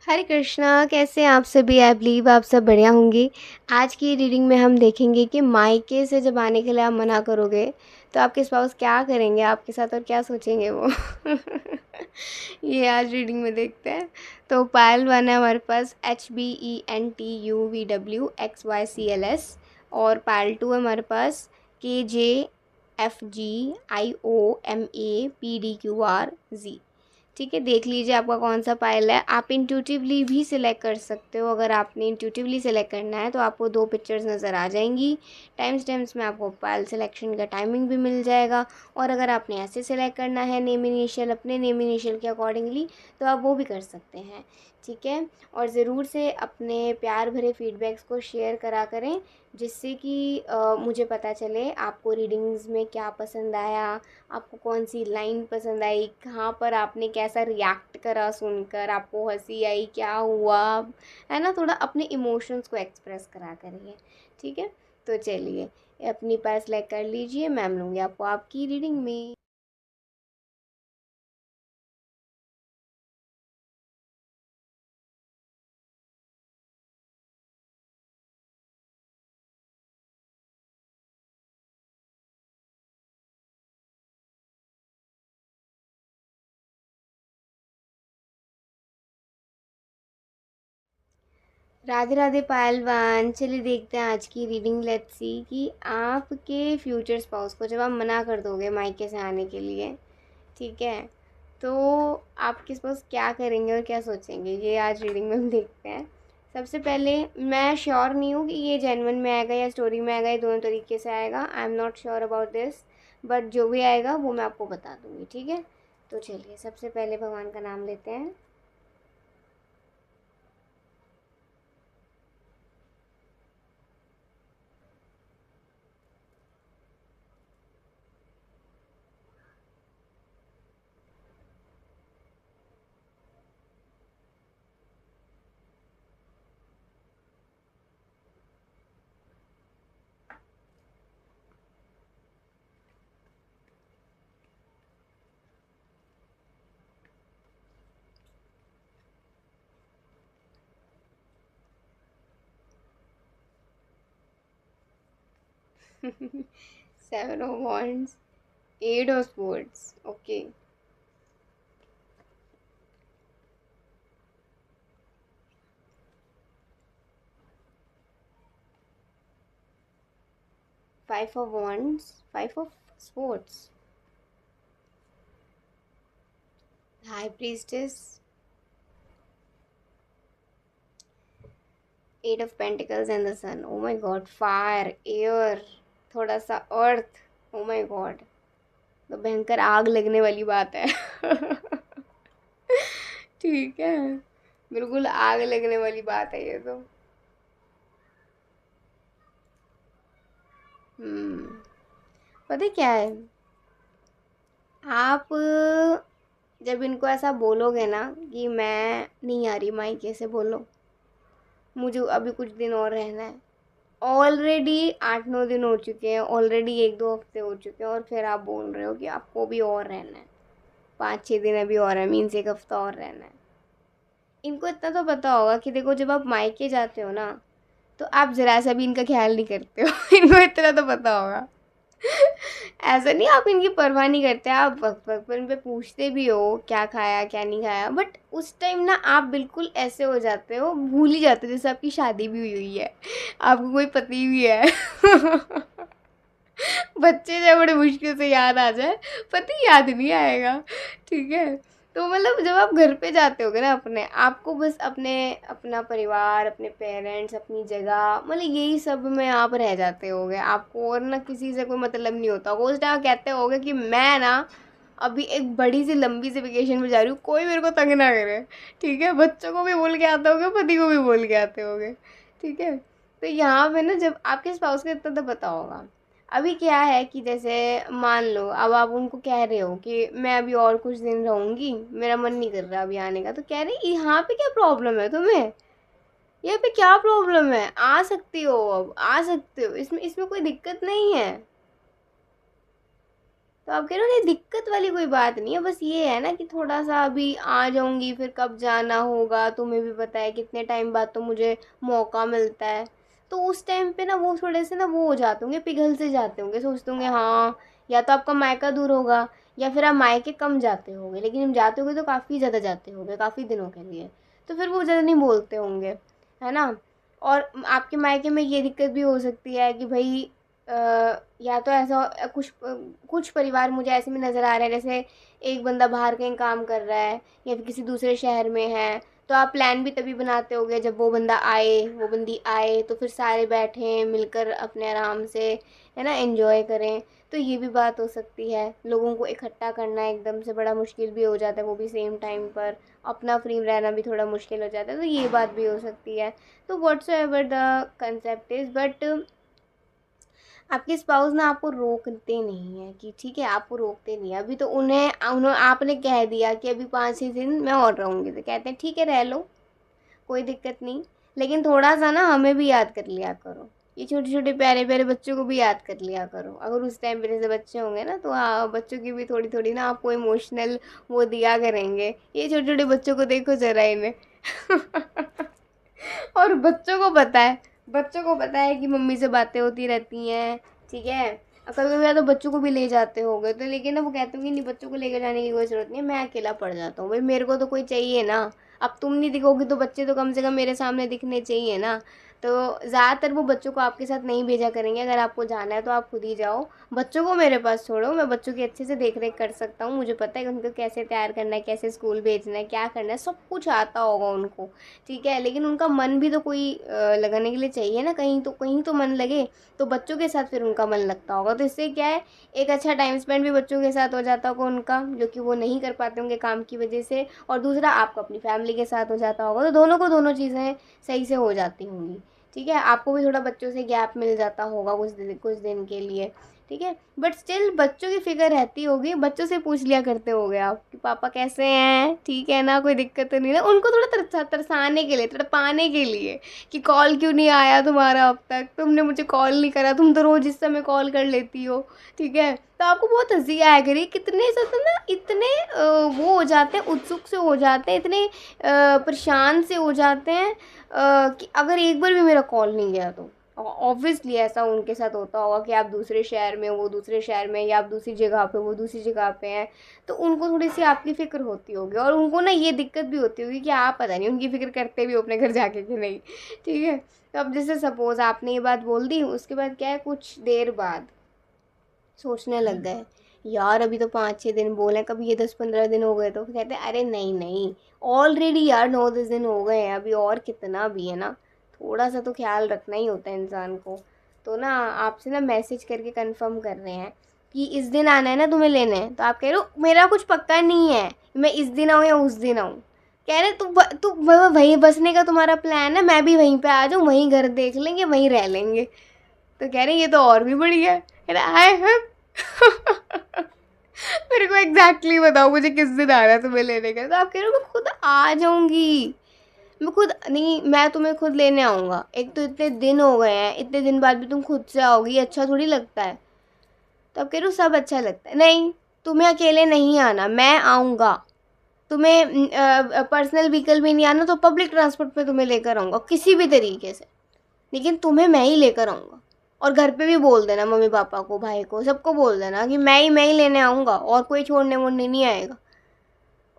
हरे कृष्णा, कैसे हैं आप सभी। आई बिलीव आप सब बढ़िया होंगे। आज की रीडिंग में हम देखेंगे कि मायके से जब आने के लिए आप मना करोगे तो आपके स्पाउस क्या करेंगे आपके साथ और क्या सोचेंगे वो। ये आज रीडिंग में देखते हैं। तो पायल वन है हमारे पास HBENTUVWXYCLS और पायल टू है हमारे पास KJFGIOMAPDQRZ। ठीक है, देख लीजिए आपका कौन सा पायल है। आप इंट्यूटिवली भी सिलेक्ट कर सकते हो। अगर आपने इंट्यूटिवली सिलेक्ट करना है तो आपको दो पिक्चर्स नज़र आ जाएंगी। टाइम स्टैम्प्स में आपको पायल सिलेक्शन का टाइमिंग भी मिल जाएगा। और अगर आपने ऐसे सिलेक्ट करना है नेम इनिशियल, अपने नेम इनिशियल के अकॉर्डिंगली, तो आप वो भी कर सकते हैं। ठीक है, और ज़रूर से अपने प्यार भरे फीडबैक्स को शेयर करा करें, जिससे कि मुझे पता चले आपको रीडिंग्स में क्या पसंद आया, आपको कौन सी लाइन पसंद आई, कहाँ पर आपने कैसा रिएक्ट करा सुनकर, आपको हंसी आई, क्या हुआ, है ना। थोड़ा अपने इमोशंस को एक्सप्रेस करा करिए। ठीक है, तो चलिए अपनी पास सेलेक्ट कर लीजिए। मैम लूँगी आपको आपकी रीडिंग में। राधे राधे पायलवान, चलिए देखते हैं आज की रीडिंग। लेट्स सी कि आपके फ्यूचर स्पाउस को जब आप मना कर दोगे मायके से आने के लिए, ठीक है, तो आपके स्पाउस क्या करेंगे और क्या सोचेंगे, ये आज रीडिंग में हम देखते हैं। सबसे पहले, मैं श्योर नहीं हूँ कि ये जेन्युइन में आएगा या स्टोरी में आएगा, ये दोनों तरीके से आएगा। I am not sure about this, but जो भी आएगा वो मैं आपको बता दूँगी। ठीक है, तो चलिए सबसे पहले भगवान का नाम लेते हैं। 7 of Wands, 8 of Swords, okay. 5 of Wands, 5 of Swords, High Priestess, 8 of Pentacles and the Sun. Oh my God, fire, air, थोड़ा सा अर्थ। oh my God, तो भयंकर आग लगने वाली बात है। ठीक है, बिल्कुल आग लगने वाली बात है ये तो। हम्म, पता है क्या है, आप जब इनको ऐसा बोलोगे ना कि मैं नहीं आ रही मायके से, बोलो मुझे अभी कुछ दिन और रहना है। ऑलरेडी 8-9 दिन हो चुके हैं, ऑलरेडी 1-2 हफ्ते हो चुके हैं, और फिर आप बोल रहे हो कि आपको भी और रहना है। 5-6 दिन अभी और है, मीन्स 1 हफ्ता और रहना है। इनको इतना तो पता होगा कि देखो, जब आप मायके जाते हो ना, तो आप ज़रा सा भी इनका ख्याल नहीं करते हो। इनको इतना तो पता होगा। ऐसा नहीं आप इनकी परवाह नहीं करते, आप वक्त वक्त पर इन पे पूछते भी हो क्या खाया क्या नहीं खाया, बट उस टाइम ना आप बिल्कुल ऐसे हो जाते हो, भूल ही जाते हो जैसे आपकी शादी भी हुई हुई है, आपको कोई पति भी है। बच्चे जो बड़े मुश्किल से याद आ जाए, पति याद नहीं आएगा। ठीक है, तो मतलब जब आप घर पे जाते होगे ना अपने, आपको बस अपने अपना परिवार, अपने पेरेंट्स, अपनी जगह, मतलब यही सब में आप रह जाते होगे। आपको और ना किसी से कोई मतलब नहीं होता होगा। उस टाइम कहते होगे कि मैं ना अभी एक बड़ी सी लंबी सी वेकेशन में जा रही हूँ, कोई मेरे को तंग ना करे। ठीक है, बच्चों को भी बोल के आते होगे, पति को भी बोल के आते होगे। ठीक है, तो यहाँ पे ना जब आपके स्पाउस को इतना तो पता होगा। अभी क्या है कि जैसे मान लो अब आप उनको कह रहे हो कि मैं अभी और कुछ दिन रहूंगी, मेरा मन नहीं कर रहा अभी आने का, तो कह रहे यहाँ पे क्या प्रॉब्लम है तुम्हें, यहाँ पे क्या प्रॉब्लम है, आ सकती हो, अब आ सकते हो, इसमें इसमें कोई दिक्कत नहीं है। तो आप कह रहे हो नहीं, दिक्कत वाली कोई बात नहीं है, बस ये है ना कि थोड़ा सा अभी आ जाऊंगी, फिर कब जाना होगा तुम्हें भी पता है, कितने टाइम बाद तो मुझे मौका मिलता है। तो उस टाइम पे ना वो थोड़े से ना वो हो जाते होंगे, पिघल से जाते होंगे, सोचते होंगे हाँ या तो आपका मायका दूर होगा या फिर आप मायके कम जाते होंगे, लेकिन हम जाते होंगे तो काफ़ी ज़्यादा जाते होंगे, काफ़ी दिनों के लिए। तो फिर वो ज़्यादा नहीं बोलते होंगे, है ना। और आपके मायके में ये दिक्कत भी हो सकती है कि भाई या तो ऐसा कुछ परिवार मुझे ऐसे में नज़र आ रहे हैं, जैसे एक बंदा बाहर कहीं काम कर रहा है या फिर किसी दूसरे शहर में है, तो आप प्लान भी तभी बनाते होगे जब वो बंदा आए, वो बंदी आए, तो फिर सारे बैठें मिलकर अपने आराम से, है ना, एंजॉय करें। तो ये भी बात हो सकती है, लोगों को इकट्ठा करना एकदम से बड़ा मुश्किल भी हो जाता है, वो भी सेम टाइम पर अपना फ्री रहना भी थोड़ा मुश्किल हो जाता है, तो ये बात भी हो सकती है। तो whatsoever the concept is, but आपके स्पाउस ना आपको रोकते नहीं है कि ठीक है, आपको रोकते नहीं है अभी, तो उन्होंने आपने कह दिया कि अभी 5-6 दिन मैं और रहूँगी, तो कहते हैं ठीक है रह लो, कोई दिक्कत नहीं, लेकिन थोड़ा सा ना हमें भी याद कर लिया करो, ये छोटे छोटे प्यारे प्यारे बच्चों को भी याद कर लिया करो। अगर उस टाइम पे जैसे बच्चे होंगे ना, तो हाँ बच्चों की भी थोड़ी थोड़ी ना आपको इमोशनल वो दिया करेंगे, ये छोटे छोटे बच्चों को देखो जरा इन्हें। और बच्चों को पता है कि मम्मी से बातें होती रहती हैं, ठीक है। और कभी कभी तो बच्चों को भी ले जाते होंगे, तो लेकिन ना वो कहते होंगे नहीं, बच्चों को लेकर जाने की कोई ज़रूरत नहीं है, मैं अकेला पड़ जाता हूँ, भाई मेरे को तो कोई चाहिए ना। अब तुम नहीं दिखोगी तो बच्चे तो कम से कम मेरे सामने दिखने चाहिए ना। तो ज़्यादातर वो बच्चों को आपके साथ नहीं भेजा करेंगे, अगर आपको जाना है तो आप खुद ही जाओ, बच्चों को मेरे पास छोड़ो, मैं बच्चों की अच्छे से देख रेख कर सकता हूँ, मुझे पता है कि उनको कैसे तैयार करना है, कैसे स्कूल भेजना है, क्या करना है, सब कुछ आता होगा उनको, ठीक है। लेकिन उनका मन भी तो कोई लगाने के लिए चाहिए ना, कहीं तो मन लगे, तो बच्चों के साथ फिर उनका मन लगता होगा, तो इससे क्या है, एक अच्छा टाइम स्पेंड भी बच्चों के साथ हो जाता होगा उनका, जो कि वो नहीं कर पाते होंगे काम की वजह से, और दूसरा आपको अपनी फैमिली के साथ हो जाता होगा, तो दोनों को दोनों चीज़ें सही से हो जाती होंगी, ठीक है। आपको भी थोड़ा बच्चों से गैप मिल जाता होगा कुछ दिन के लिए, ठीक है। बट स्टिल बच्चों की फिक्र रहती होगी, बच्चों से पूछ लिया करते होगे आप कि पापा कैसे हैं, ठीक है ना, कोई दिक्कत तो नहीं ना, उनको थोड़ा तरसाने के लिए, तड़पाने के लिए कि कॉल क्यों नहीं आया तुम्हारा, अब तक तुमने मुझे कॉल नहीं करा, तुम तो रोज़ इस समय कॉल कर लेती हो, ठीक है। तो आपको बहुत हंसी आया करी, कितने ज़्यादा ना, इतने वो हो जाते हैं, उत्सुक से हो जाते हैं, इतने परेशान से हो जाते हैं कि अगर एक बार भी मेरा कॉल नहीं गया तो ऑब्वियसली ऐसा उनके साथ होता होगा कि आप दूसरे शहर में, वो दूसरे शहर में, या आप दूसरी जगह पे, वो दूसरी जगह पे हैं, तो उनको थोड़ी सी आपकी फ़िक्र होती होगी, और उनको ना ये दिक्कत भी होती होगी कि आप पता नहीं उनकी फ़िक्र करते भी हो अपने घर जाके कि नहीं, ठीक है। तो अब जैसे सपोज़ आपने ये बात बोल दी, उसके बाद क्या है, कुछ देर बाद सोचने लग गए, यार अभी तो 5-6 दिन बोले, कभी ये 10-15 दिन हो गए, तो कहते हैं अरे नहीं नहीं, ऑलरेडी यार 9-10 दिन हो गए हैं, अभी और कितना भी है ना, थोड़ा सा तो ख्याल रखना ही होता है इंसान को। तो ना आपसे ना मैसेज करके कंफर्म कर रहे हैं कि इस दिन आना है ना तुम्हें लेने, तो आप कह रहे हो मेरा कुछ पक्का नहीं है, मैं इस दिन आऊँ या उस दिन आऊँ, कह रहे तू वहीं बसने का तुम्हारा प्लान है, मैं भी वहीं पे आ जाऊँ, वहीं घर देख लेंगे, वहीं रह लेंगे। तो कह रहे ये तो और भी बढ़िया है, कह रहे आए हैं। मेरे को एग्जैक्टली बताओ मुझे किस दिन आ रहा है तुम्हें लेने का, तो आप कह रहे हो मैं खुद आ जाऊंगी, मैं खुद नहीं, मैं तुम्हें खुद लेने आऊँगा, एक तो इतने दिन हो गए हैं, इतने दिन बाद भी तुम खुद से आओगी, ये अच्छा थोड़ी लगता है। तो आप कह रहे हो सब अच्छा लगता है, नहीं तुम्हें अकेले नहीं आना, मैं आऊँगा, तुम्हें पर्सनल व्हीकल में नहीं आना तो पब्लिक ट्रांसपोर्ट पे तुम्हें लेकर आऊँगा किसी भी तरीके से, लेकिन तुम्हें मैं ही लेकर आऊँगा। और घर पे भी बोल देना, मम्मी पापा को, भाई को, सबको बोल देना कि मैं ही लेने आऊँगा, और कोई छोड़ने वोड़ने नहीं आएगा।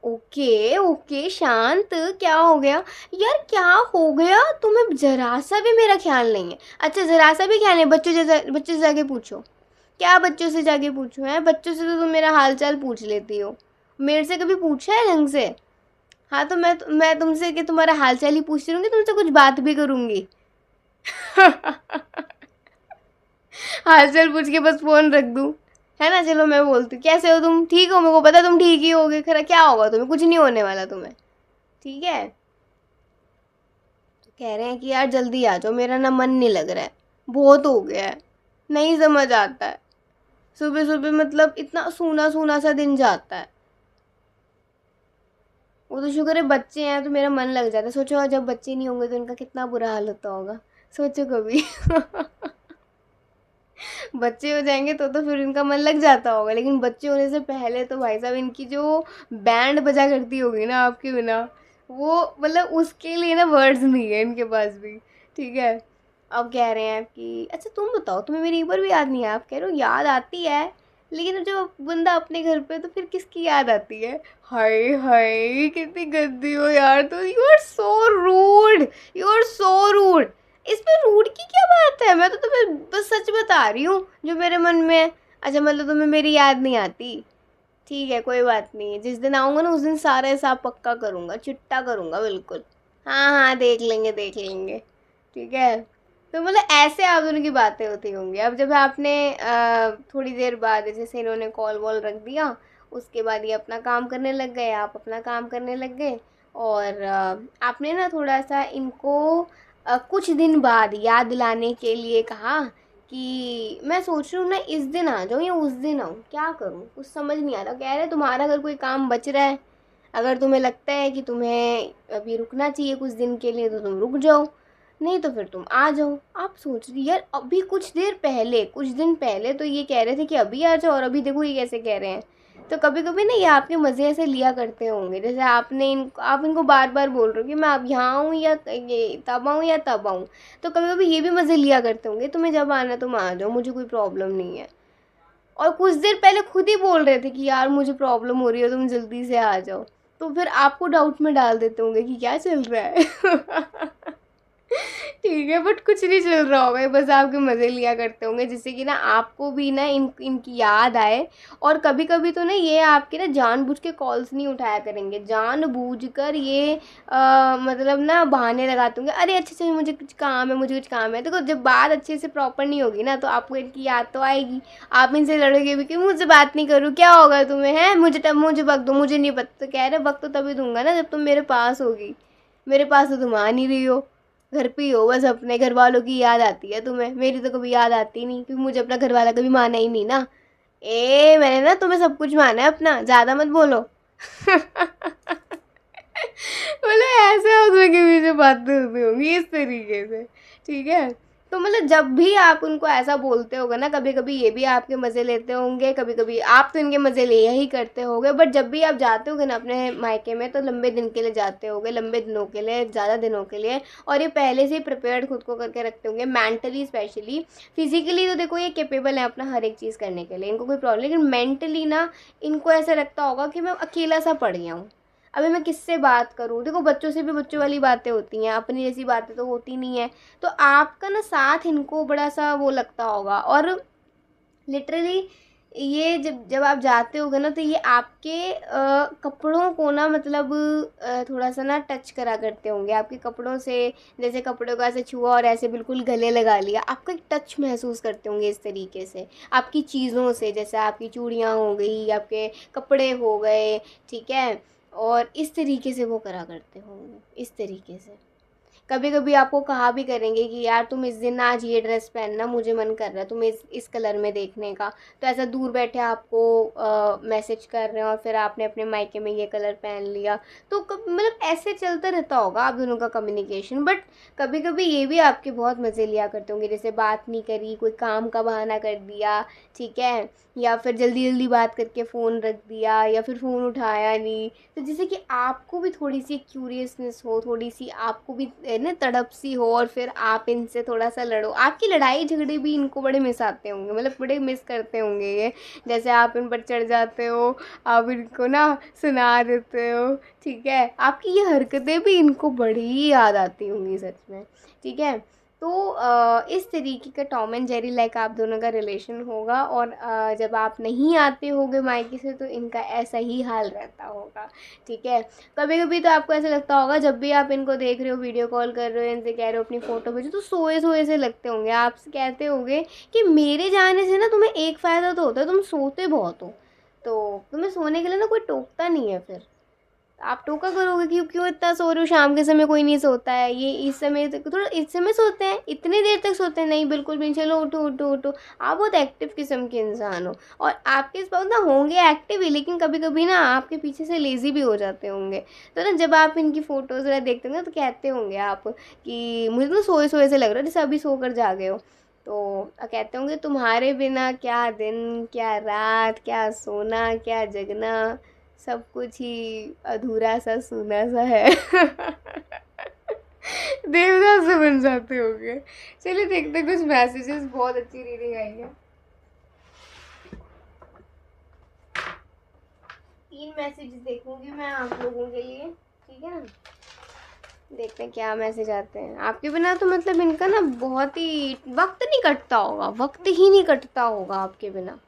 ओके ओके शांत, क्या हो गया यार, क्या हो गया, तुम्हें जरा सा भी मेरा ख्याल नहीं है। अच्छा जरा सा भी ख्याल नहीं, बच्चों से जाके पूछो, क्या बच्चों से जाके पूछो है, बच्चों से तो तुम मेरा हाल चाल पूछ लेती हो, मेरे से कभी पूछा है ढंग से। हाँ तो मैं तुमसे कि तुम्हारा हाल चाल ही पूछती रहूँगी, तुमसे कुछ बात भी करूँगी। हाल चाल पूछ के बस फोन रख दूँ, है ना। चलो मैं बोलती हूँ कैसे हो तुम, ठीक हो, मेरे को पता तुम ठीक ही होगे, खरा क्या होगा तुम्हें, कुछ नहीं होने वाला तुम्हें, ठीक है। तो कह रहे हैं कि यार जल्दी आ जाओ, मेरा ना मन नहीं लग रहा है, बहुत हो गया है, नहीं समझ आता है, सुबह सुबह मतलब इतना सूना सूना सा दिन जाता है। वो तो शुक्र है बच्चे हैं तो मेरा मन लग जाता है, सोचो जब बच्चे नहीं होंगे तो इनका कितना बुरा हाल होता होगा, सोचो कभी। बच्चे हो जाएंगे तो फिर इनका मन लग जाता होगा, लेकिन बच्चे होने से पहले तो भाई साहब इनकी जो बैंड बजा करती होगी ना आपके बिना, वो मतलब उसके लिए ना वर्ड्स नहीं है इनके पास भी। ठीक है। अब कह रहे हैं कि अच्छा तुम बताओ, तुम्हें मेरी एक बार भी याद नहीं है? आप कह रहे हो याद आती है, लेकिन जब बंदा अपने घर पे है, तो फिर किसकी याद आती है? हाय हाय कितनी गंदी हो यार, तो you are so rude, you are so rude. इसमें रूड की क्या बात है? मैं तो तुम्हें बस सच बता रही हूँ जो मेरे मन में है। अच्छा मतलब तुम्हें मेरी याद नहीं आती? ठीक है कोई बात नहीं, जिस दिन आऊँगा ना उस दिन सारा हिसाब पक्का करूँगा, चिट्टा करूँगा बिल्कुल। हाँ हाँ देख लेंगे देख लेंगे। ठीक है। तो मतलब ऐसे आप दोनों की बातें होती होंगी। अब जब आपने थोड़ी देर बाद जैसे इन्होंने कॉल वॉल रख दिया, उसके बाद ये अपना काम करने लग गए, आप अपना काम करने लग गए। और आपने ना थोड़ा सा इनको कुछ दिन बाद याद दिलाने के लिए कहा कि मैं सोच रही हूँ ना इस दिन आ जाऊँ या उस दिन आऊँ, क्या करूँ कुछ समझ नहीं आ रहा। कह रहे तुम्हारा अगर कोई काम बच रहा है, अगर तुम्हें लगता है कि तुम्हें अभी रुकना चाहिए कुछ दिन के लिए तो तुम रुक जाओ, नहीं तो फिर तुम आ जाओ। आप सोच रही यार, अभी कुछ देर पहले कुछ दिन पहले तो ये कह रहे थे कि अभी आ जाओ, और अभी देखो ये कैसे कह रहे हैं। तो कभी कभी ना ये आपके मज़े ऐसे लिया करते होंगे, जैसे आपने आप इनको बार बार बोल रहे हो कि मैं अब यहाँ आऊँ या ये तब आऊँ या तब आऊँ। तो कभी कभी ये भी मज़े लिया करते होंगे, तुम्हें जब आना तुम आ जाओ, मुझे कोई प्रॉब्लम नहीं है। और कुछ देर पहले खुद ही बोल रहे थे कि यार मुझे प्रॉब्लम हो रही है, तुम जल्दी से आ जाओ। तो फिर आपको डाउट में डाल देते होंगे कि क्या चल रहा है। ठीक है, बट कुछ नहीं चल रहा होगा, ये बस आपके मज़े लिया करते होंगे, जिससे कि ना आपको भी ना इनकी याद आए। और कभी कभी तो ना ये आपके ना जानबूझ के कॉल्स नहीं उठाया करेंगे, जानबूझकर ये मतलब ना बहाने लगाते होंगे, अरे अच्छा अच्छा मुझे कुछ काम है, मुझे कुछ काम है। देखो जब बात अच्छे से प्रॉपर नहीं होगी ना तो आपको इनकी याद तो आएगी। आप इनसे लड़ोगे भी कि मुझसे बात नहीं करूँ, क्या होगा तुम्हें, है मुझे वक्त दो, मुझे नहीं पता। तो कह रहे वक्त तो तभी दूंगा ना जब तुम मेरे पास होगी। मेरे पास तो तुम आ नहीं रही हो, घर पे ही हो बस, अपने घर वालों की याद आती है तुम्हें, मेरी तो कभी याद आती नहीं, क्योंकि मुझे अपना घर वाला कभी माना ही नहीं ना। मैंने ना तुम्हें सब कुछ माना है अपना, ज़्यादा मत बोलो। मतलब ऐसे उसमें के पीछे बातें होती होंगी इस तरीके से। ठीक है। तो मतलब जब भी आप उनको ऐसा बोलते होगे ना, कभी कभी ये भी आपके मज़े लेते होंगे, कभी कभी आप तो इनके मज़े ले ही करते होगे, बट जब भी आप जाते होगे ना अपने मायके में तो लंबे दिन के लिए जाते होगे, लंबे दिनों के लिए, ज़्यादा दिनों के लिए। और ये पहले से ही प्रिपेयर्ड खुद को करके रखते होंगे, मेंटली स्पेशली। फिजिकली तो देखो ये कैपेबल है अपना हर एक चीज़ करने के लिए, इनको कोई प्रॉब्लम, लेकिन मेंटली ना इनको ऐसा लगता होगा कि मैं अकेला सा पड़ गया हूँ, अभी मैं किससे बात करूँ। देखो बच्चों से भी बच्चों वाली बातें होती हैं, अपनी जैसी बातें तो होती नहीं है। तो आपका ना साथ इनको बड़ा सा वो लगता होगा। और लिटरली ये जब जब आप जाते होगे ना तो ये आपके कपड़ों को ना मतलब थोड़ा सा ना टच करा करते होंगे आपके कपड़ों से। जैसे कपड़ों को ऐसे छुआ और ऐसे बिल्कुल गले लगा लिया, आपका एक टच महसूस करते होंगे इस तरीके से। आपकी चीज़ों से, जैसे आपकी चूड़ियाँ हो गई, आपके कपड़े हो गए, ठीक है। और इस तरीके से वो करा करते होंगे, इस तरीके से। कभी कभी आपको कहा भी करेंगे कि यार तुम इस दिन आज ये ड्रेस पहनना, मुझे मन कर रहा है तुम्हें इस कलर में देखने का। तो ऐसा दूर बैठे आपको मैसेज कर रहे हैं और फिर आपने अपने मायके में ये कलर पहन लिया। तो मतलब ऐसे चलता रहता होगा आप दोनों का कम्युनिकेशन। बट कभी कभी ये भी आपके बहुत मज़े लिया करते होंगे, जैसे बात नहीं करी, कोई काम का बहाना कर दिया, ठीक है, या फिर जल्दी जल्दी बात करके फ़ोन रख दिया, या फिर फ़ोन उठाया नहीं। तो जैसे कि आपको भी थोड़ी सी क्यूरियसनेस हो, थोड़ी सी आपको भी ना तड़प सी हो, और फिर आप इनसे थोड़ा सा लड़ो। आपकी लड़ाई झगड़े भी इनको बड़े मिस आते होंगे, मतलब बड़े मिस करते होंगे ये। जैसे आप इन पर चढ़ जाते हो, आप इनको ना सुना देते हो, ठीक है, आपकी ये हरकतें भी इनको बड़ी याद आती होंगी सच में। ठीक है। तो इस तरीके का टॉम एंड जेरी लाइक आप दोनों का रिलेशन होगा। और जब आप नहीं आते होगे मायके से तो इनका ऐसा ही हाल रहता होगा। ठीक है। कभी कभी तो आपको ऐसा लगता होगा जब भी आप इनको देख रहे हो, वीडियो कॉल कर रहे हो, इनसे कह रहे हो अपनी फ़ोटो भेजो, तो सोए सोए से लगते होंगे। आपसे कहते होंगे कि मेरे जाने से ना तुम्हें एक फ़ायदा तो होता है, तुम सोते बहुत हो, तो तुम्हें सोने के लिए ना कोई टोकता नहीं है। फिर आप टोका करोगे कि क्यों इतना सो रहे हो, शाम के समय कोई नहीं सोता है, ये इस समय थोड़ा इस समय सोते हैं, इतनी देर तक सोते हैं, नहीं बिल्कुल भी नहीं, चलो उठो उठो उठो। आप बहुत एक्टिव किस्म के इंसान हो। और आपके पास ना होंगे एक्टिव ही, लेकिन कभी कभी ना आपके पीछे से लेज़ी भी हो जाते होंगे। तो ना जब आप इनकी फ़ोटोज़ वगैरह देखते होंगे तो कहते होंगे आप कि मुझे तो सोए सोए से लग रहा है जैसे अभी सोकर जागे हो। तो कहते होंगे तुम्हारे बिना क्या दिन क्या रात, क्या सोना क्या जगना, सब कुछ ही अधूरा सा सूना सा है। देवदास से बन जाते होंगे। चलिए देखते कुछ मैसेजेस, बहुत अच्छी रीडिंग आई है। 3 मैसेजेस देखूंगी मैं आप लोगों के लिए, ठीक है ना। देखते हैं क्या मैसेज आते हैं। आपके बिना तो मतलब इनका ना बहुत ही वक्त नहीं कटता होगा, वक्त ही नहीं कटता होगा आपके बिना,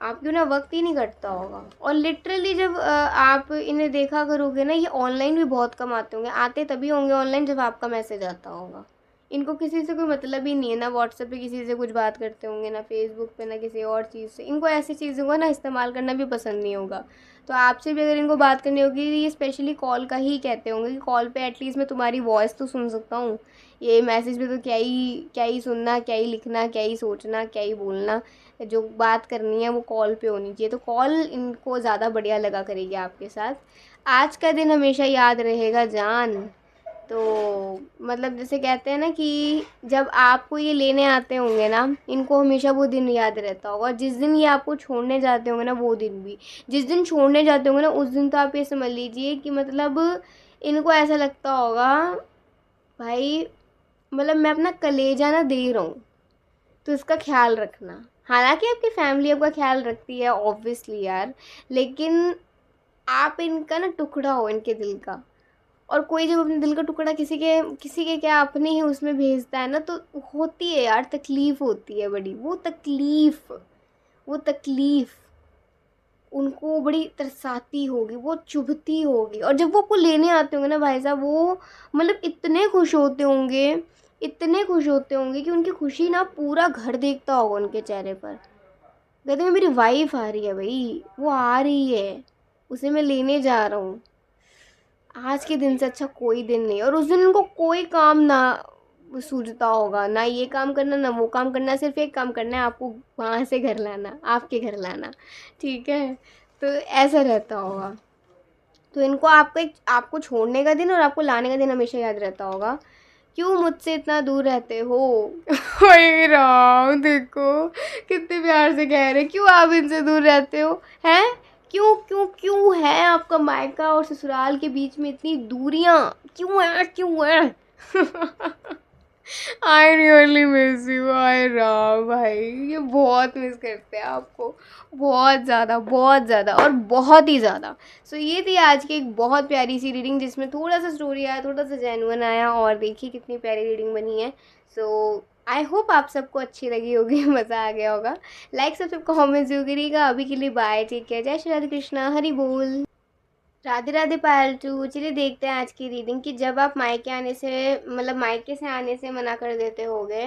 आपके बिना वक्त ही नहीं कटता होगा। और लिटरली जब आप इन्हें देखा करोगे ना, ये ऑनलाइन भी बहुत कम आते होंगे, आते तभी होंगे ऑनलाइन जब आपका मैसेज आता होगा। इनको किसी से कोई मतलब ही नहीं है, ना व्हाट्सएप पे किसी से कुछ बात करते होंगे, ना फेसबुक पे, ना किसी और चीज़ से। इनको ऐसी चीज़ों का ना इस्तेमाल करना भी पसंद नहीं होगा। तो आपसे भी अगर इनको बात करनी होगी, ये स्पेशली कॉल का ही कहते होंगे कि कॉल पे एटलीस्ट मैं तुम्हारी वॉइस तो सुन सकता हूँ, ये मैसेज में तो क्या ही सुनना, क्या ही लिखना, क्या ही सोचना, क्या ही बोलना। जो बात करनी है वो कॉल पे होनी चाहिए। तो कॉल इनको ज़्यादा बढ़िया लगा करेगी आपके साथ। आज का दिन हमेशा याद रहेगा जान। तो मतलब जैसे कहते हैं ना कि जब आपको ये लेने आते होंगे ना, इनको हमेशा वो दिन याद रहता होगा। जिस दिन ये आपको छोड़ने जाते होंगे ना, वो दिन भी, जिस दिन छोड़ने जाते होंगे ना उस दिन तो आप ये समझ लीजिए कि मतलब इनको ऐसा लगता होगा भाई, मतलब मैं अपना कलेजा ना दे रहा हूँ, तो इसका ख्याल रखना। हालांकि आपकी फैमिली आपका ख्याल रखती है ऑब्वियसली यार, लेकिन आप इनका ना टुकड़ा हो, इनके दिल का। और कोई जब अपने दिल का टुकड़ा किसी के क्या अपने ही उसमें भेजता है ना, तो होती है यार तकलीफ़, होती है बड़ी। वो तकलीफ़ उनको बड़ी तरसाती होगी, वो चुभती होगी। और जब वो आपको लेने आते होंगे ना भाई साहब, वो मतलब इतने खुश होते होंगे, इतने खुश होते होंगे कि उनकी खुशी ना पूरा घर देखता होगा उनके चेहरे पर। कहते हैं मेरी वाइफ आ रही है भाई, वो आ रही है, उसे मैं लेने जा रहा हूँ। आज के दिन से अच्छा कोई दिन नहीं। और उस दिन उनको कोई काम ना सूझता होगा, ना ये काम करना ना वो काम करना, सिर्फ एक काम करना है, आपको वहाँ से घर लाना, आपके घर लाना, ठीक है। तो ऐसा रहता होगा। तो इनको आपको छोड़ने का दिन और आपको लाने का दिन हमेशा याद रहता होगा। क्यों मुझसे इतना दूर रहते हो? हे राम, देखो कितने प्यार से कह रहे, क्यों आप इनसे दूर रहते हो, हैं? क्यों क्यों क्यों है आपका मायका और ससुराल के बीच में इतनी दूरियां, क्यों है? I really miss you. आई राम भाई, ये बहुत मिस करते हैं आपको, बहुत ज़्यादा और बहुत ही ज़्यादा। सो ये थी आज की एक बहुत प्यारी सी रीडिंग, जिसमें थोड़ा सा स्टोरी आया, थोड़ा सा जेन्युइन आया, और देखिए कितनी प्यारी रीडिंग बनी है। सो आई होप आप सबको अच्छी लगी होगी, मज़ा आ गया होगा। लाइक सब्सक्राइब कमेंट जरूर करिएगा। अभी के लिए बाय, टेक केयर, जय श्री राधे कृष्णा, हरि बोल। राधे राधे पायलटू। चलिए देखते हैं आज की रीडिंग कि जब आप मायके आने से, मतलब मायके से आने से मना कर देते होगे,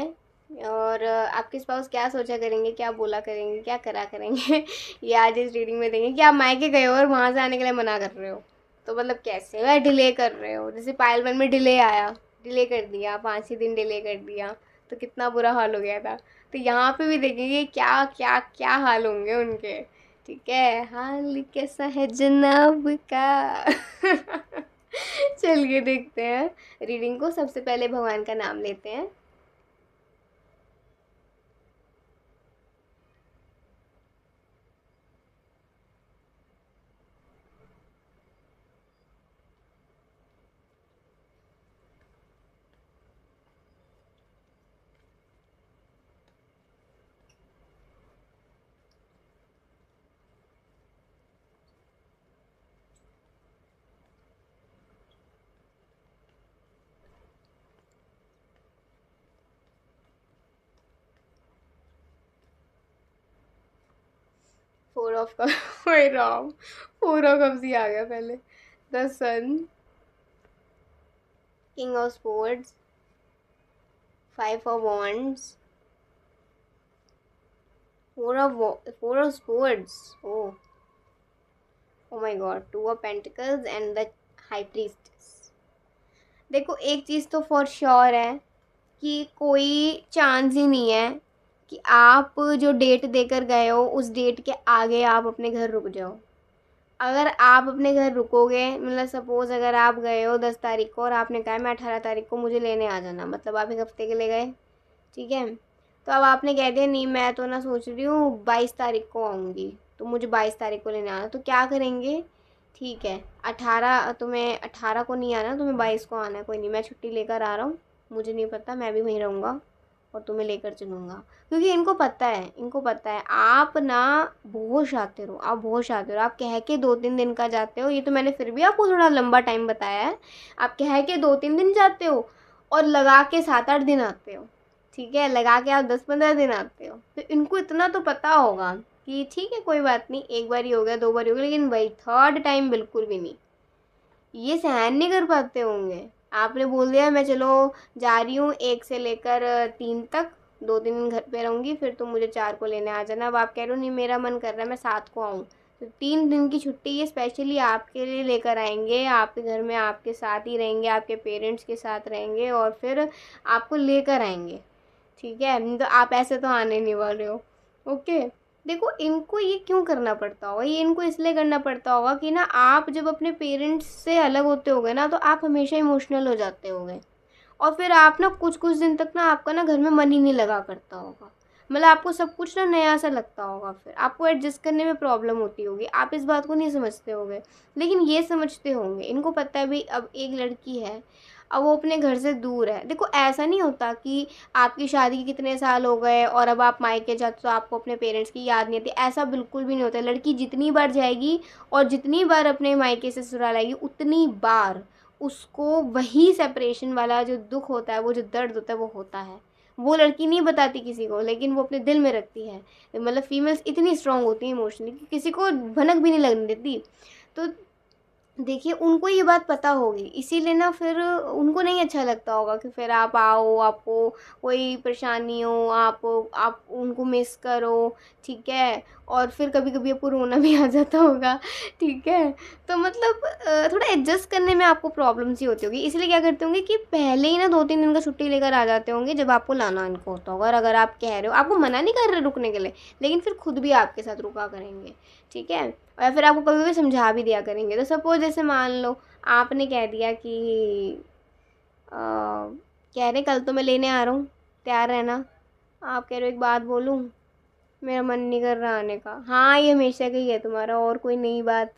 और आपके स्पाउस क्या सोचा करेंगे, क्या बोला करेंगे, क्या करा करेंगे। ये आज इस रीडिंग में देंगे कि आप मायके गए हो और वहाँ से आने के लिए मना कर रहे हो, तो मतलब कैसे वह डिले कर रहे हो। जैसे पायल वन में डिले आया, डिले कर दिया, 5 ही दिन डिले कर दिया, तो कितना बुरा हाल हो गया था। तो यहाँ पे भी देखेंगे क्या क्या क्या हाल होंगे उनके, ठीक है। हाल कैसा है जनाब का। चलिए देखते हैं रीडिंग को। सबसे पहले भगवान का नाम लेते हैं। Four of cup. ओए राम, 4 ऑफ कप्स ही आ गया पहले। The sun, king of sports, 5 of wands, 4 of sports, oh oh my god, 2 of pentacles and the high priestess. देखो एक चीज़ तो फॉर श्योर है कि कोई चांस ही नहीं है कि आप जो डेट देकर गए हो उस डेट के आगे आप अपने घर रुक जाओ। अगर आप अपने घर रुकोगे, मतलब सपोज़ अगर आप गए हो 10 तारीख को और आपने कहा मैं 18 तारीख को मुझे लेने आ जाना, मतलब आप 1 हफ्ते के लिए गए, ठीक है। तो अब आपने कह दिया नहीं मैं तो ना सोच रही हूँ 22 तारीख को आऊँगी, तो मुझे 22 तारीख को लेने आना, तो क्या करेंगे? ठीक है, 18 तुम्हें 18 को नहीं आना, तुम्हें 22 को आना है, कोई नहीं मैं छुट्टी लेकर आ रहा हूँ, मुझे नहीं पता, मैं भी वहीं रहूँगा और तुम्हें लेकर चलूँगा। क्योंकि इनको पता है, इनको पता है आप ना बहुत शातिर हो, आप बहुत शातिर हो। आप कह के 2-3 दिन का जाते हो, ये तो मैंने फिर भी आपको थोड़ा लंबा टाइम बताया है। आप कह के 2-3 दिन जाते हो और लगा के 7-8 दिन आते हो। ठीक है, लगा के आप 10-15 दिन आते हो, तो इनको इतना तो पता होगा कि ठीक है कोई बात नहीं, एक बार ही हो गया, 2 बार ही हो गया, लेकिन भाई थर्ड टाइम बिल्कुल भी नहीं। ये सहन नहीं कर पाते होंगे। आपने बोल दिया मैं चलो जा रही हूँ 1 से लेकर 3 तक, 2-3 दिन घर पे रहूँगी, फिर तुम मुझे 4 को लेने आ जाना। अब आप कह रहे हो नहीं मेरा मन कर रहा है मैं 7 को आऊँ, तो 3 दिन की छुट्टी ये स्पेशली आपके लिए लेकर आएंगे, आपके घर में आपके साथ ही रहेंगे, आपके पेरेंट्स के साथ रहेंगे और फिर आपको लेकर आएंगे। ठीक है, नहीं तो आप ऐसे तो आने नहीं वाले हो। ओके। देखो इनको ये क्यों करना पड़ता होगा, ये इनको इसलिए करना पड़ता होगा कि ना आप जब अपने पेरेंट्स से अलग होते होगे ना, तो आप हमेशा इमोशनल हो जाते होगे और फिर आप ना कुछ कुछ दिन तक ना आपका ना घर में मन ही नहीं लगा करता होगा। मतलब आपको सब कुछ ना नया सा लगता होगा, फिर आपको एडजस्ट करने में प्रॉब्लम होती होगी, आप इस बात को नहीं समझते होगे, लेकिन ये समझते होंगे। इनको पता है भाई अब एक लड़की है, अब वो अपने घर से दूर है। देखो ऐसा नहीं होता कि आपकी शादी के कितने साल हो गए और अब आप मायके जाते तो आपको अपने पेरेंट्स की याद नहीं आती, ऐसा बिल्कुल भी नहीं होता। लड़की जितनी बार जाएगी और जितनी बार अपने मायके से ससुराल आएगी, उतनी बार उसको वही सेपरेशन वाला जो दुख होता है, वो जो दर्द होता है, वो होता है। वो लड़की नहीं बताती किसी को, लेकिन वो अपने दिल में रखती है। मतलब फीमेल्स इतनी स्ट्रांग होती हैं इमोशनली कि किसी को भनक भी नहीं लगने देती। तो देखिए उनको ये बात पता होगी, इसीलिए ना फिर उनको नहीं अच्छा लगता होगा कि फिर आप आओ, आपको कोई परेशानी हो, आप उनको मिस करो। ठीक है, और फिर कभी कभी आपको रोना भी आ जाता होगा। ठीक है, तो मतलब थोड़ा एडजस्ट करने में आपको प्रॉब्लम सी होती होगी, इसलिए क्या करते होंगे कि पहले ही ना 2-3 दिन का छुट्टी लेकर आ जाते होंगे जब आपको लाना इनको होता होगा। और अगर आप कह रहे हो, आपको मना नहीं कर रहे रुकने के लिए, लेकिन फिर खुद भी आपके साथ रुका करेंगे। ठीक है, और फिर आपको कभी कभी समझा भी दिया करेंगे। तो सपोज जैसे मान लो आपने कह दिया कि कह रहे कल तो मैं लेने आ रहा हूँ, तैयार रहना। आप कह रहे हो एक बात बोलूँ, मेरा मन नहीं कर रहा आने का। हाँ ये हमेशा का ही है तुम्हारा, और कोई नई बात?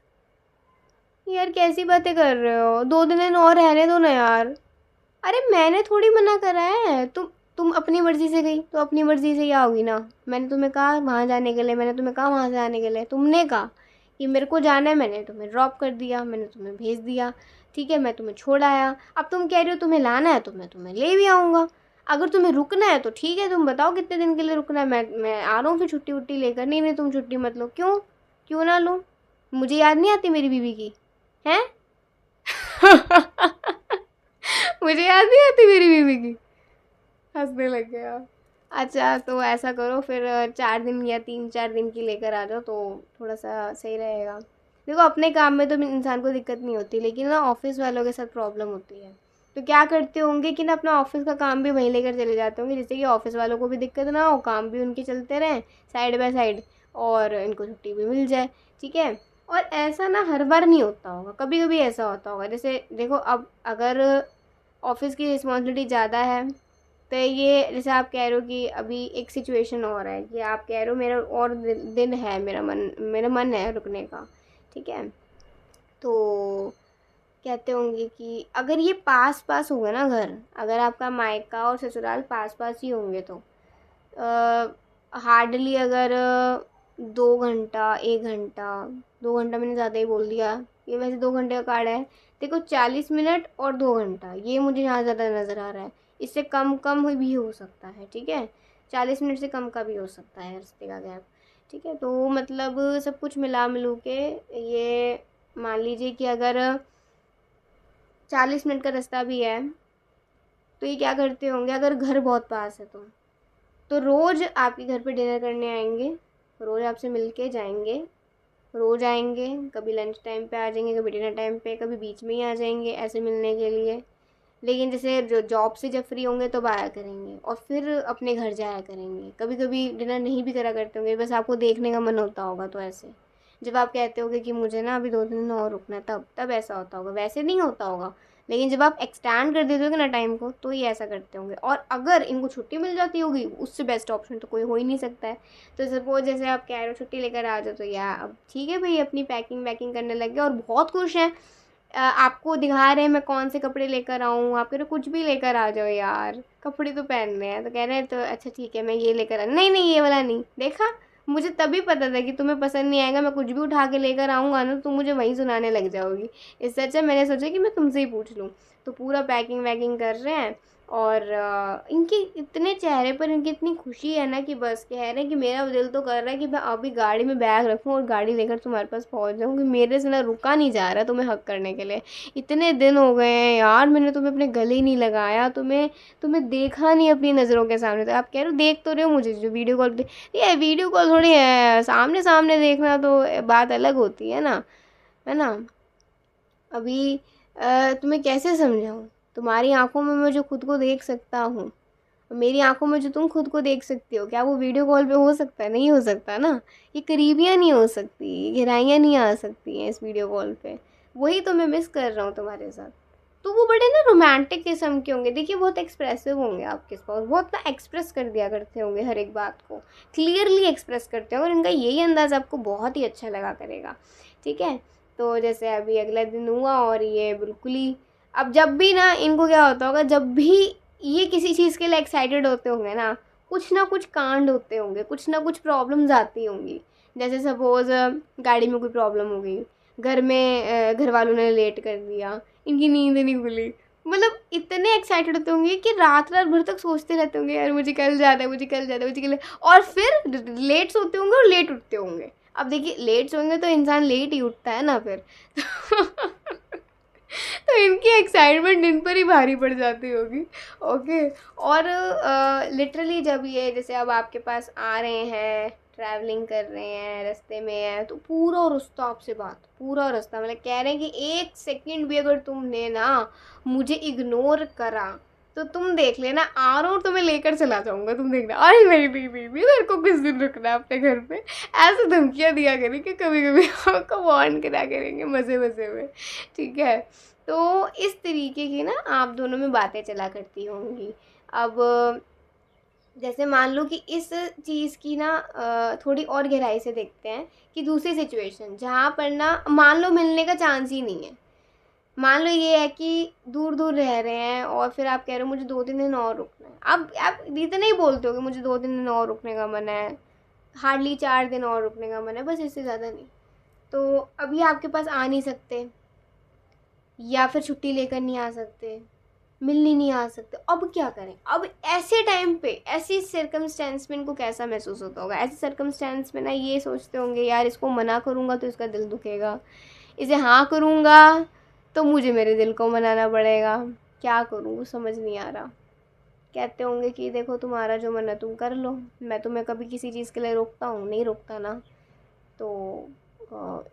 यार कैसी बातें कर रहे हो, 2 दिन और रहने दो ना यार। अरे मैंने थोड़ी मना करा है, तुम अपनी मर्जी से गई तो अपनी मर्जी से ही आओगी ना। मैंने तुम्हें कहा वहाँ जाने के लिए, मैंने तुम्हें कहा वहाँ से आने के लिए, तुमने कहा कि मेरे को जाना है, मैंने तुम्हें ड्रॉप कर दिया, मैंने तुम्हें भेज दिया। ठीक है, मैं तुम्हें छोड़ आया। अब तुम कह रहे हो तुम्हें लाना है, तो मैं तुम्हें ले भी आऊँगा। अगर तुम्हें रुकना है तो ठीक है, तुम बताओ कितने दिन के लिए रुकना है, मैं आ रहा हूँ फिर छुट्टी वुट्टी लेकर। नहीं नहीं तुम छुट्टी मत लो। क्यों? क्यों ना लो? मुझे याद नहीं आती मेरी बीवी की? हैं? मुझे याद नहीं आती मेरी बीवी की? हंसने लग गया। अच्छा तो ऐसा करो फिर 4 दिन या 3-4 दिन की लेकर आ जाओ, तो थोड़ा सा सही रहेगा। देखो अपने काम में तो इंसान को दिक्कत नहीं होती, लेकिन ना ऑफिस वालों के साथ प्रॉब्लम होती है। तो क्या करते होंगे कि ना अपना ऑफिस का काम भी वहीं लेकर चले जाते होंगे, जिससे कि ऑफिस वालों को भी दिक्कत ना हो, काम भी उनके चलते रहें साइड बाय साइड, और इनको छुट्टी भी मिल जाए। ठीक है, और ऐसा ना हर बार नहीं होता होगा, कभी कभी ऐसा होता होगा। जैसे देखो अब अगर ऑफिस की रिस्पॉन्सिबिलिटी ज़्यादा है, तो ये जैसे आप कह रहे हो कि अभी एक सिचुएशन और है कि आप कह रहे हो मेरा और दिन है, मेरा मन है रुकने का। ठीक है, तो कहते होंगे कि अगर ये पास पास होगा ना घर, अगर आपका मायका और ससुराल पास पास ही होंगे, तो हार्डली अगर 2 घंटा 1 घंटा, 2 घंटा मैंने ज़्यादा ही बोल दिया, ये वैसे 2 घंटे का कार्ड है। देखो 40 मिनट और 2 घंटा, ये मुझे यहाँ ज़्यादा नज़र आ रहा है। इससे कम कम भी हो सकता है। ठीक है, 40 मिनट से कम का भी हो सकता है रास्ते का गैप। ठीक है, तो मतलब सब कुछ मिला मिलू के ये मान लीजिए कि अगर 40 मिनट का रास्ता भी है, तो ये क्या करते होंगे अगर घर बहुत पास है तो रोज़ आपके घर पे डिनर करने आएंगे, रोज़ आपसे मिल के जाएंगे, रोज़ आएंगे। कभी लंच टाइम पे आ जाएंगे, कभी डिनर टाइम पे, कभी बीच में ही आ जाएंगे ऐसे मिलने के लिए। लेकिन जैसे जो जॉब से जब फ्री होंगे तब आया करेंगे और फिर अपने घर जाया करेंगे। कभी कभी डिनर नहीं भी करा करते होंगे, बस आपको देखने का मन होता होगा, तो ऐसे जब आप कहते होगे कि मुझे ना अभी 2 दिन और रुकना है, तब तब ऐसा होता होगा, वैसे नहीं होता होगा। लेकिन जब आप एक्सटेंड कर देते होगे ना टाइम को, तो ये ऐसा करते होंगे। और अगर इनको छुट्टी मिल जाती होगी, उससे बेस्ट ऑप्शन तो कोई हो ही नहीं सकता है। तो सपोज जैसे आप कह रहे हो छुट्टी लेकर आ जाओ, तो यार अब ठीक है भाई, अपनी पैकिंग वैकिंग करने लग गए और बहुत खुश हैं। आपको दिखा रहे हैं मैं कौन से कपड़े लेकर आऊँ, आप कह रहे हो कुछ भी लेकर आ जाओ यार, कपड़े तो पहनने हैं। तो कह रहे हैं तो अच्छा ठीक है मैं ये लेकर आ, नहीं नहीं ये वाला नहीं, देखा मुझे तभी पता था कि तुम्हें पसंद नहीं आएगा, मैं कुछ भी उठा के लेकर आऊँगा ना, तुम मुझे वहीं सुनाने लग जाओगी। इससे अच्छा मैंने सोचा कि मैं तुमसे ही पूछ लूँ। तो पूरा पैकिंग वैकिंग कर रहे हैं, और इनके इतने चेहरे पर इनकी इतनी खुशी है ना कि बस कह रहे हैं कि मेरा दिल तो कर रहा है कि मैं अभी गाड़ी में बैग रखूं और गाड़ी लेकर तुम्हारे पास पहुंच जाऊं, कि मेरे से ना रुका नहीं जा रहा तुम्हें हक करने के लिए। इतने दिन हो गए हैं यार, मैंने तुम्हें अपने गले ही नहीं लगाया, तुम्हें तुम्हें देखा नहीं अपनी नज़रों के सामने। तो आप कह रहे हो देख तो रहे हो मुझे, जो वीडियो कॉल पे, ये वीडियो कॉल थोड़ी है, सामने सामने देखना तो बात अलग होती है ना। अभी तुम्हें कैसे समझाऊँ, तुम्हारी आंखों में मैं जो खुद को देख सकता हूँ, मेरी आंखों में जो तुम खुद को देख सकती हो, क्या वो वीडियो कॉल पे हो सकता है? नहीं हो सकता ना। ये करीबियाँ नहीं हो सकती, ये गहराइयाँ नहीं आ सकती हैं इस वीडियो कॉल पे। वही तो मैं मिस कर रहा हूँ तुम्हारे साथ। तो वो बड़े ना रोमांटिक किस्म के होंगे, देखिए बहुत एक्सप्रेसिव होंगे आपके पास, बहुत ना एक्सप्रेस कर दिया करते होंगे हर एक बात को, क्लियरली एक्सप्रेस करते होंगे, और इनका यही अंदाज़ आपको बहुत ही अच्छा लगा करेगा। ठीक है, तो जैसे अभी अगला दिन हुआ और ये बिल्कुल ही, अब जब भी ना इनको क्या होता होगा, जब भी ये किसी चीज़ के लिए एक्साइटेड होते होंगे ना कुछ कांड होते होंगे, कुछ ना कुछ प्रॉब्लम्स आती होंगी। जैसे सपोज़ गाड़ी में कोई प्रॉब्लम हो गई, घर में घर वालों ने लेट कर दिया, इनकी नींद नहीं खुली, मतलब इतने एक्साइटेड होते होंगे कि रात रात भर तक सोचते रहते होंगे यार मुझे कल जाना है, मुझे कल जाना है, मुझे कल, और फिर लेट सोते होंगे और लेट उठते होंगे। अब देखिए लेट सोएंगे तो इंसान लेट ही उठता है ना फिर। तो इनकी एक्साइटमेंट इन पर ही भारी पड़ जाती होगी। ओके, और लिटरली जब ये जैसे अब आपके पास आ रहे हैं, ट्रैवलिंग कर रहे हैं, रास्ते में है, तो पूरा रास्ता आपसे बात, पूरा रास्ता मतलब कह रहे हैं कि एक सेकंड भी अगर तुमने ना मुझे इग्नोर करा, तो तुम देख लेना आ रहा हूँ तुम्हें लेकर चला जाऊंगा, तुम देखना। अरे नहीं नहीं नहीं नहीं, मेरे को कुछ दिन रुकना है अपने घर पे, ऐसे धमकियाँ दिया करेंगे कभी कभी, आपको वार्न करा करेंगे मज़े मज़े में। ठीक है, तो इस तरीके की ना आप दोनों में बातें चला करती होंगी। अब जैसे मान लो कि इस चीज़ की ना थोड़ी और गहराई से देखते हैं कि दूसरी सिचुएशन जहाँ पर ना मान लो मिलने का चांस ही नहीं है। मान लो ये है कि दूर दूर रह रहे हैं और फिर आप कह रहे हो मुझे 2-3 दिन और रुकना है। अब आप इतना ही बोलते हो कि मुझे 2-3 दिन और रुकने का मन है, हार्डली 4 दिन और रुकने का मन है, बस इससे ज़्यादा नहीं। तो अभी आपके पास आ नहीं सकते, या फिर छुट्टी लेकर नहीं आ सकते, मिलने नहीं आ सकते, अब क्या करें? अब ऐसे टाइम पे, ऐसी सर्कमस्टेंस में इनको कैसा महसूस होता होगा? ऐसे सर्कमस्टेंस में ना ये सोचते होंगे यार इसको मना करूँगा तो इसका दिल दुखेगा, इसे हाँ करूँगा तो मुझे मेरे दिल को मनाना पड़ेगा, क्या करूँ वो समझ नहीं आ रहा। कहते होंगे कि देखो तुम्हारा जो मन है तुम कर लो, मैं तुम्हें कभी किसी चीज़ के लिए रोकता हूँ? नहीं रोकता ना। तो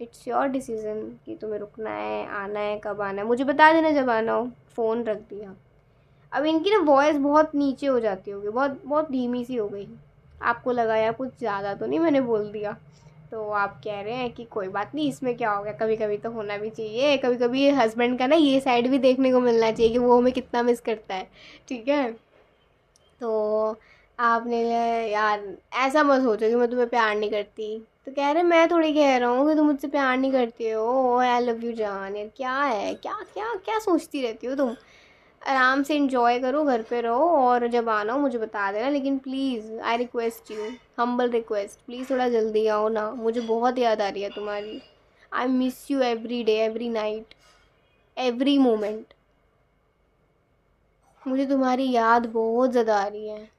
इट्स योर डिसीज़न कि तुम्हें रुकना है, आना है, कब आना है, मुझे बता देना जब आना हो। फ़ोन रख दिया। अब इनकी ना वॉइस बहुत नीचे हो जाती होगी, बहुत बहुत धीमी सी हो गई। आपको लगा यार कुछ ज़्यादा तो नहीं मैंने बोल दिया, तो आप कह रहे हैं कि कोई बात नहीं, इसमें क्या हो गया, कभी कभी तो होना भी चाहिए, कभी कभी हस्बैंड का ना ये साइड भी देखने को मिलना चाहिए कि वो हमें कितना मिस करता है। ठीक है, तो आपने यार ऐसा मत सोचो कि मैं तुम्हें प्यार नहीं करती। तो कह रहे मैं थोड़ी कह रहा हूँ कि तुम मुझसे प्यार नहीं करते हो, आई लव यू जान, यार क्या है, क्या क्या क्या सोचती रहती हो तुम? आराम से इंजॉय करो, घर पे रहो, और जब आना हो मुझे बता देना, लेकिन please I request you, humble request, please थोड़ा जल्दी आओ ना, मुझे बहुत याद आ रही है तुम्हारी। I miss you every day, every night, every moment. मुझे तुम्हारी याद बहुत ज़्यादा आ रही है,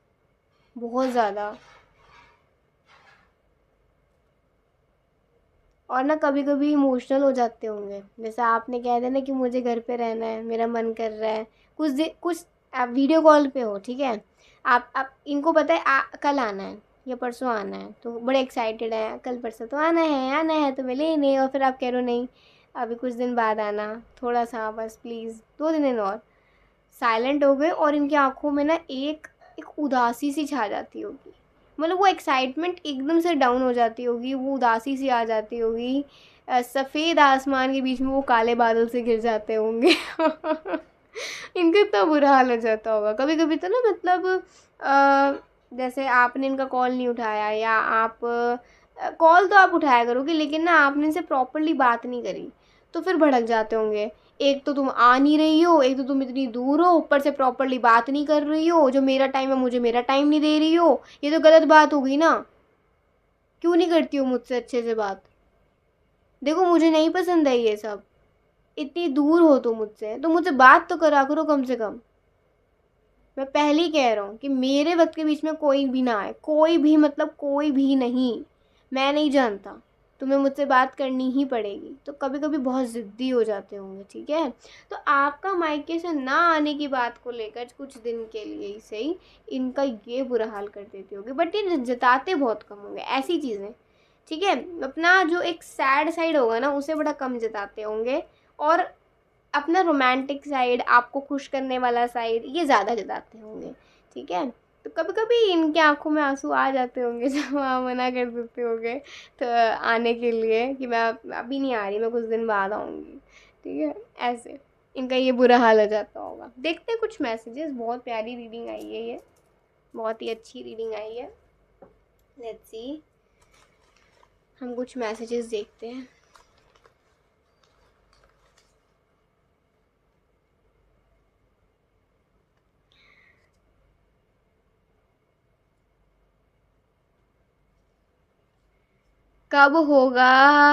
बहुत ज़्यादा। और ना कभी कभी इमोशनल हो जाते होंगे, जैसे आपने कह दिया ना कि मुझे घर पे रहना है, मेरा मन कर रहा है, कुछ आप वीडियो कॉल पे हो, ठीक है, आप इनको पता है कल आना है या परसों आना है, तो बड़े एक्साइटेड हैं, कल परसों तो आना है तो मैं लेने, और फिर आप कह रहे हो नहीं अभी कुछ दिन बाद आना, थोड़ा सा बस प्लीज़ 2 दिन और। साइलेंट हो गए और इनकी आंखों में ना एक एक उदासी सी छा जाती होगी, मतलब वो एक्साइटमेंट एकदम से डाउन हो जाती होगी, वो उदासी सी आ जाती होगी। सफ़ेद आसमान के बीच में वो काले बादल से घिर जाते होंगे। इनका इतना बुरा हाल हो जाता होगा कभी कभी तो ना, मतलब जैसे आपने इनका कॉल नहीं उठाया, या आप कॉल तो आप उठाया करोगे लेकिन ना आपने इनसे प्रॉपरली बात नहीं करी, तो फिर भड़क जाते होंगे। एक तो तुम आ नहीं रही हो, एक तो तुम इतनी दूर हो, ऊपर से प्रॉपरली बात नहीं कर रही हो, जो मेरा टाइम है मुझे मेरा टाइम नहीं दे रही हो। ये तो गलत बात हो गई ना। क्यों नहीं करती हो मुझसे अच्छे से बात? देखो मुझे नहीं पसंद है ये सब। इतनी दूर हो तो मुझसे बात तो करा करो कम से कम। मैं पहले ही कह रहा हूँ कि मेरे वक्त के बीच में कोई भी ना आए, कोई भी, मतलब कोई भी नहीं। मैं नहीं जानता, तुम्हें मुझसे बात करनी ही पड़ेगी। तो कभी कभी बहुत ज़िद्दी हो जाते होंगे, ठीक है। तो आपका मायके से ना आने की बात को लेकर कुछ दिन के लिए ही सही इनका ये बुरा हाल कर देती होगी, बट ये जताते बहुत कम होंगे ऐसी चीज़ें, ठीक है। अपना जो एक सैड साइड होगा ना उसे बड़ा कम जताते होंगे, और अपना रोमांटिक साइड, आपको खुश करने वाला साइड, ये ज़्यादा जताते होंगे, ठीक है। तो कभी कभी इनके आंखों में आंसू आ जाते होंगे जब आप मना कर देते होंगे तो आने के लिए, कि मैं अभी नहीं आ रही, मैं कुछ दिन बाद आऊँगी, ठीक है। ऐसे इनका ये बुरा हाल हो जाता होगा। देखते हैं कुछ मैसेजेस। बहुत प्यारी रीडिंग आई है ये, बहुत ही अच्छी रीडिंग आई है। लेट्स सी, हम कुछ मैसेजेस देखते हैं। कब होगा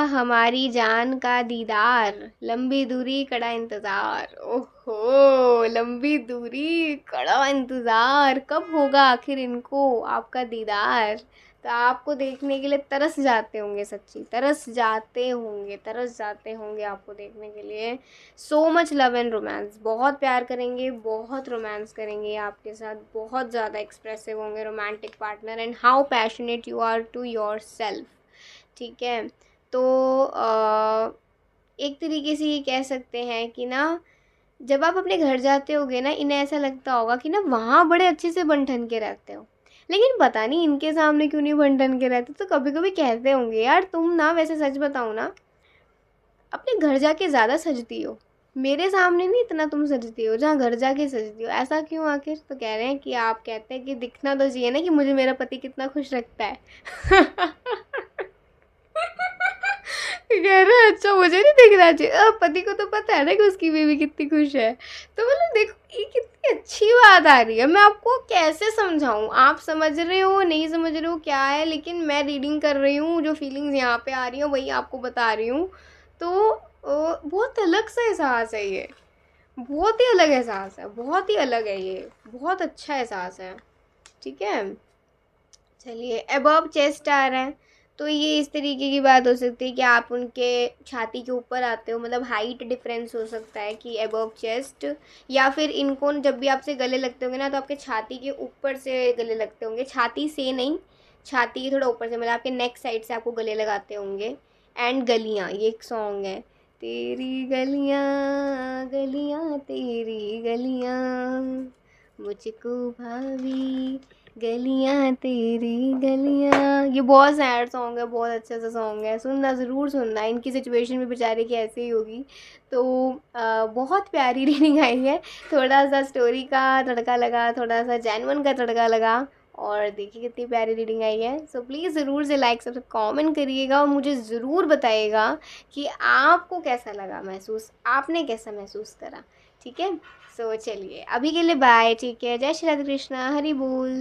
हमारी जान का दीदार, लंबी दूरी कड़ा इंतज़ार। ओहो, लंबी दूरी कड़ा इंतज़ार, कब होगा आखिर इनको आपका दीदार। तो आपको देखने के लिए तरस जाते होंगे, सच्ची तरस जाते होंगे, तरस जाते होंगे आपको देखने के लिए। So much love and romance, बहुत प्यार करेंगे, बहुत रोमांस करेंगे आपके साथ, बहुत ज़्यादा एक्सप्रेसिव होंगे romantic partner, and how passionate you are to your self, ठीक है। तो एक तरीके से ये कह सकते हैं कि ना, जब आप अपने घर जाते होगे ना, इन्हें ऐसा लगता होगा कि ना वहाँ बड़े अच्छे से बन ठन के रहते हो, लेकिन पता नहीं इनके सामने क्यों नहीं बन ठन के रहते। तो कभी कभी कहते होंगे, यार तुम ना, वैसे सच बताओ ना, अपने घर जाके ज़्यादा सजती हो, मेरे सामने नहीं इतना तुम सजती हो, जहाँ घर जाके सजती हो, ऐसा क्यों आखिर। तो कह रहे हैं कि आप कहते हैं कि दिखना तो चाहिए ना कि मुझे मेरा पति कितना खुश रखता है। कह रहा है अच्छा मुझे नहीं दिखना चाहिए, अब पति को तो पता है ना कि उसकी बीवी कितनी खुश है। तो मतलब देखो ये कितनी अच्छी बात आ रही है। मैं आपको कैसे समझाऊं, आप समझ रहे हो नहीं समझ रहे हो क्या है, लेकिन मैं रीडिंग कर रही हूँ, जो फीलिंग्स यहाँ पे आ रही हैं वही आपको बता रही हूँ। तो बहुत अलग सा एहसास है ये, बहुत ही अलग एहसास है, बहुत ही अलग है ये, बहुत अच्छा एहसास है, ठीक है। चलिए, अबव चेस्ट आ रहा है, तो ये इस तरीके की बात हो सकती है कि आप उनके छाती के ऊपर आते हो, मतलब हाइट डिफरेंस हो सकता है कि अबव चेस्ट, या फिर इनको जब भी आपसे गले लगते होंगे ना तो आपके छाती के ऊपर से गले लगते होंगे, छाती से नहीं, छाती के थोड़ा ऊपर से, मतलब आपके नेक साइड से आपको गले लगाते होंगे। एंड गलियाँ, ये एक सॉन्ग है, तेरी गलियाँ गलियाँ तेरी गलियाँ मुझको भावी गलियाँ तेरी गलियाँ। ये बहुत सैड सॉन्ग है, बहुत अच्छा सा सॉन्ग है, सुनना ज़रूर सुनना। इनकी सिचुएशन भी बेचारे की ऐसे ही होगी। तो बहुत प्यारी रीडिंग आई है, थोड़ा सा स्टोरी का तड़का लगा, थोड़ा सा जेन्युइन का तड़का लगा, और देखिए कितनी प्यारी रीडिंग आई है। सो प्लीज़ ज़रूर से लाइक सब कमेंट करिएगा, और मुझे ज़रूर बताइएगा कि आपको कैसा लगा महसूस, आपने कैसा महसूस करा, ठीक है। सो चलिए अभी के लिए बाय, ठीक है। जय श्री राधे कृष्णा, हरि बोल।